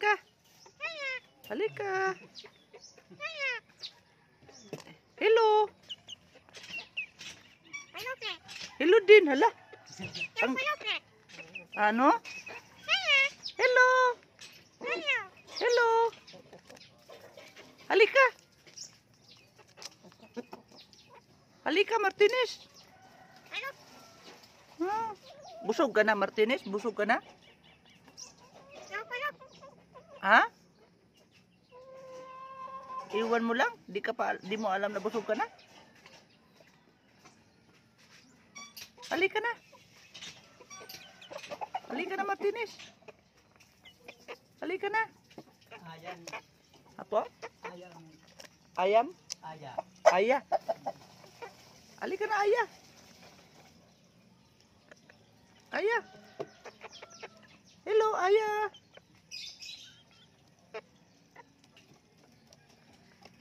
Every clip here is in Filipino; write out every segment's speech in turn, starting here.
Halika. Halika. Hello. Hello din, hala. Ang, ano? Hello. Hello. Halika. Halika, Martinez. Busog ka na, Martinez? Busog ka na? Ha? Iwan mo lang? Di mo alam na busog ka na? Halika na. Halika na, Martinez. Halika na. Ayam. Apo? Ayam. Ayam? Aya. Aya. Halika na, Aya. Aya. Hello, Aya.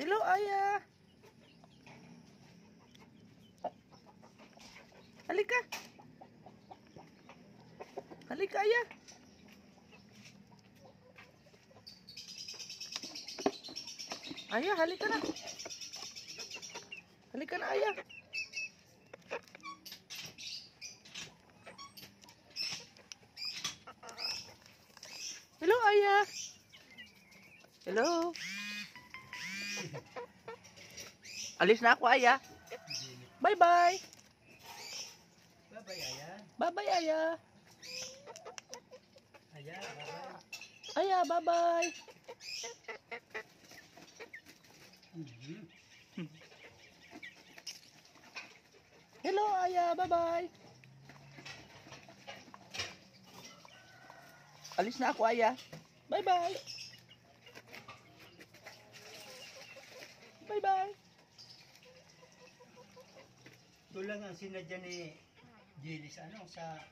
Hello, Aya. Halika. Halika, Aya. Aya, halika na. Halika na, Aya. Hello, Aya. Hello. Alis na ako, Aya. Bye-bye. Bye-bye, Aya. Bye-bye, Aya. Aya, bye-bye. Aya, bye-bye. Hello, Aya. Bye-bye. Alis na ako, Aya. Bye-bye. Bye-bye. Ito lang ang sinadya ni Jilis, sa